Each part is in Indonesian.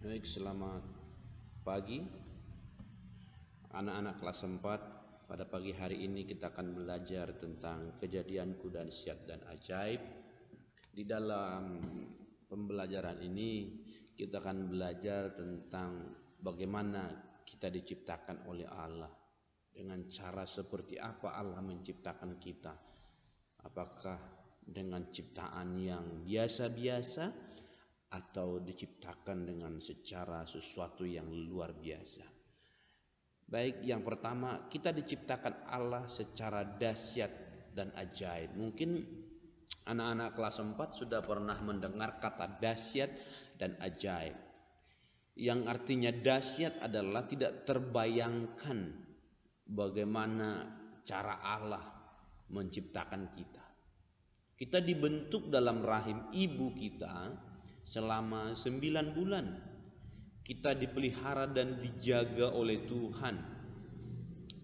Baik, selamat pagi anak-anak kelas 4. Pada pagi hari ini kita akan belajar tentang kejadianku dahsyat dan ajaib. Di dalam pembelajaran ini kita akan belajar tentang bagaimana kita diciptakan oleh Allah. Dengan cara seperti apa Allah menciptakan kita. Apakah dengan ciptaan yang biasa-biasa atau diciptakan dengan secara sesuatu yang luar biasa. Baik, yang pertama, kita diciptakan Allah secara dahsyat dan ajaib. Mungkin anak-anak kelas 4 sudah pernah mendengar kata dahsyat dan ajaib. Yang artinya dahsyat adalah tidak terbayangkan bagaimana cara Allah menciptakan kita. Kita dibentuk dalam rahim ibu kita selama 9 bulan. Kita dipelihara dan dijaga oleh Tuhan.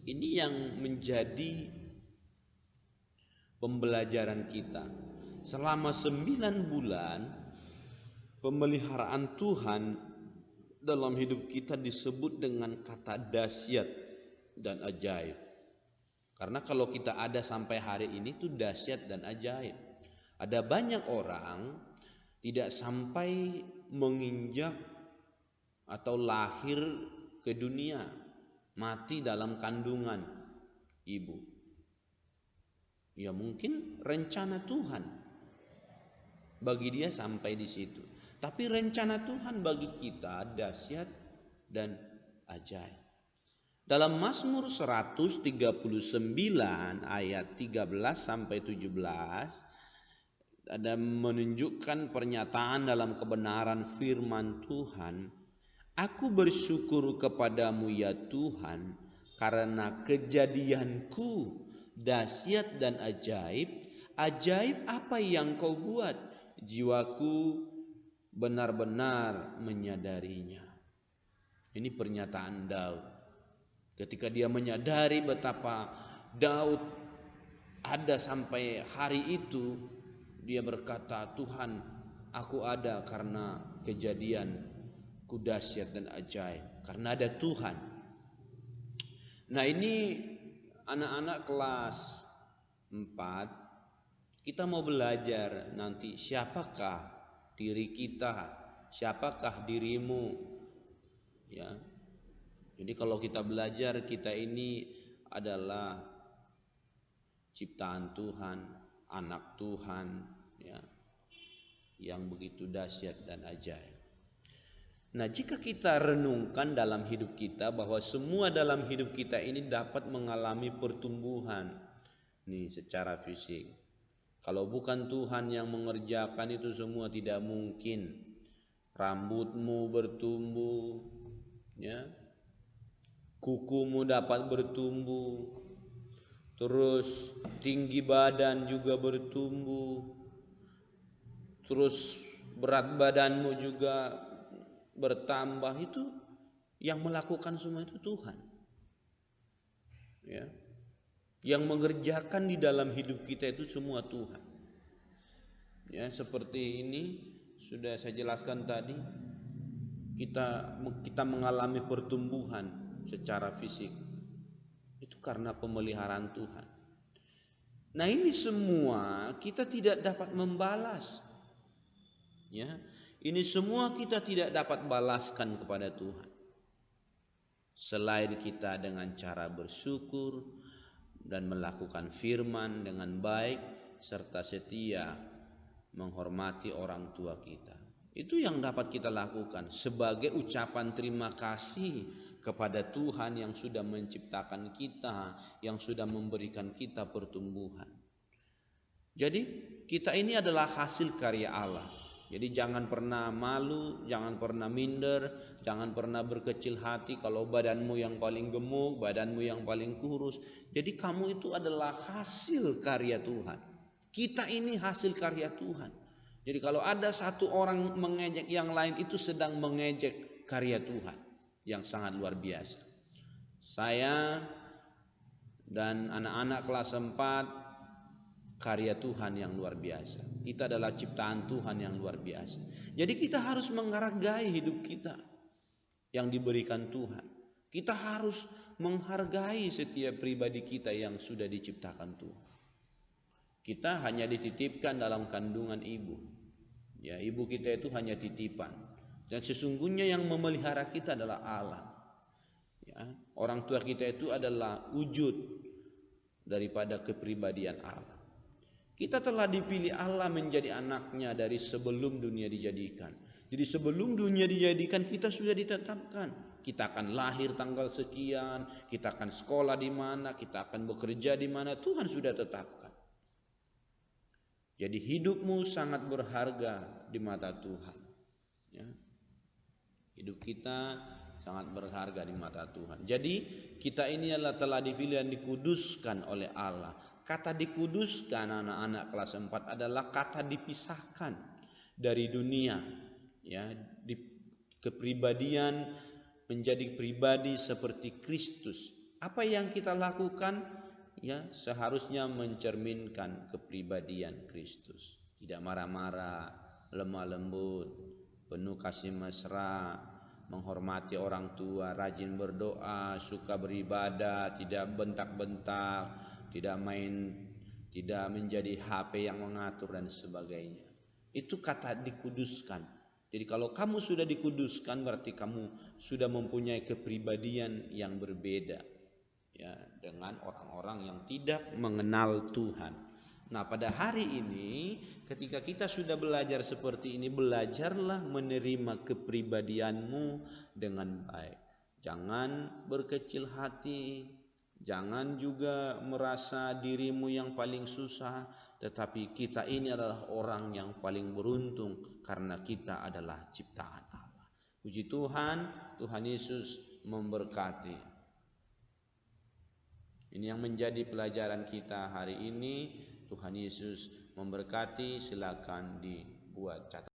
Ini yang menjadi pembelajaran kita. Selama 9 bulan pemeliharaan Tuhan dalam hidup kita disebut dengan kata dahsyat dan ajaib. Karena kalau kita ada sampai hari ini itu dahsyat dan ajaib. Ada banyak orang tidak sampai menginjak atau lahir ke dunia, mati dalam kandungan ibu. Ya mungkin rencana Tuhan bagi dia sampai di situ. Tapi rencana Tuhan bagi kita dahsyat dan ajaib. Dalam Mazmur 139 ayat 13 sampai 17 ada menunjukkan pernyataan dalam kebenaran firman Tuhan. Aku bersyukur kepadamu ya Tuhan, karena kejadianku dahsyat dan ajaib. Ajaib apa yang kau buat, jiwaku benar-benar menyadarinya. Ini pernyataan Daud. Ketika dia menyadari betapa Daud ada sampai hari itu, dia berkata, Tuhan, aku ada karena kejadianku dahsyat dan ajaib. Karena ada Tuhan. Nah ini anak-anak kelas 4, kita mau belajar nanti siapakah diri kita, siapakah dirimu. Ya. Jadi kalau kita belajar, kita ini adalah ciptaan Tuhan, anak Tuhan, ya, yang begitu dahsyat dan ajaib. Nah, jika kita renungkan dalam hidup kita bahwa semua dalam hidup kita ini dapat mengalami pertumbuhan nih secara fisik. Kalau bukan Tuhan yang mengerjakan itu semua tidak mungkin. Rambutmu bertumbuh, ya. Kukumu dapat bertumbuh. Terus tinggi badan juga bertumbuh. Terus berat badanmu juga bertambah. Itu yang melakukan semua itu Tuhan. Ya. Yang mengerjakan di dalam hidup kita itu semua Tuhan. Ya, seperti ini sudah saya jelaskan tadi. Kita mengalami pertumbuhan secara fisik. Itu karena pemeliharaan Tuhan. Nah ini semua kita tidak dapat membalas. Ya, ini semua kita tidak dapat balaskan kepada Tuhan. Selain kita dengan cara bersyukur dan melakukan firman dengan baik serta setia menghormati orang tua kita. Itu yang dapat kita lakukan sebagai ucapan terima kasih kepada Tuhan yang sudah menciptakan kita, yang sudah memberikan kita pertumbuhan. Jadi kita ini adalah hasil karya Allah. Jadi jangan pernah malu, jangan pernah minder, jangan pernah berkecil hati kalau badanmu yang paling gemuk, badanmu yang paling kurus. Jadi kamu itu adalah hasil karya Tuhan. Kita ini hasil karya Tuhan. Jadi kalau ada satu orang mengejek yang lain, itu sedang mengejek karya Tuhan yang sangat luar biasa. Saya dan anak-anak kelas 4 karya Tuhan yang luar biasa. Kita adalah ciptaan Tuhan yang luar biasa. Jadi kita harus menghargai hidup kita. yang diberikan Tuhan. Kita harus menghargai setiap pribadi kita yang sudah diciptakan Tuhan. Kita hanya dititipkan dalam kandungan ibu. Ya, ibu kita itu hanya titipan. Dan sesungguhnya yang memelihara kita adalah Allah. Ya, orang tua kita itu adalah wujud daripada kepribadian Allah. Kita telah dipilih Allah menjadi anaknya dari sebelum dunia dijadikan. Jadi sebelum dunia dijadikan kita sudah ditetapkan. Kita akan lahir tanggal sekian, kita akan sekolah di mana, kita akan bekerja di mana, Tuhan sudah tetapkan. Jadi hidupmu sangat berharga di mata Tuhan. Ya. Hidup kita sangat berharga di mata Tuhan. Jadi kita ini adalah telah dipilih dan dikuduskan oleh Allah. Kata dikuduskan anak-anak kelas 4 adalah kata dipisahkan dari dunia. Ya, di kepribadian menjadi pribadi seperti Kristus. Apa yang kita lakukan? Ya, seharusnya mencerminkan kepribadian Kristus. Tidak marah-marah, lemah lembut, penuh kasih mesra, menghormati orang tua, rajin berdoa, suka beribadah, tidak bentak-bentak, tidak menjadi HP yang mengatur dan sebagainya. Itu kata dikuduskan. Jadi kalau kamu sudah dikuduskan berarti kamu sudah mempunyai kepribadian yang berbeda, ya, dengan orang-orang yang tidak mengenal Tuhan. Nah, pada hari ini ketika kita sudah belajar seperti ini, belajarlah menerima kepribadianmu dengan baik. Jangan berkecil hati, jangan juga merasa dirimu yang paling susah, tetapi kita ini adalah orang yang paling beruntung karena kita adalah ciptaan Allah. Puji Tuhan, Tuhan Yesus memberkati. Ini yang menjadi pelajaran kita hari ini. Tuhan Yesus memberkati. Silakan dibuat catatan.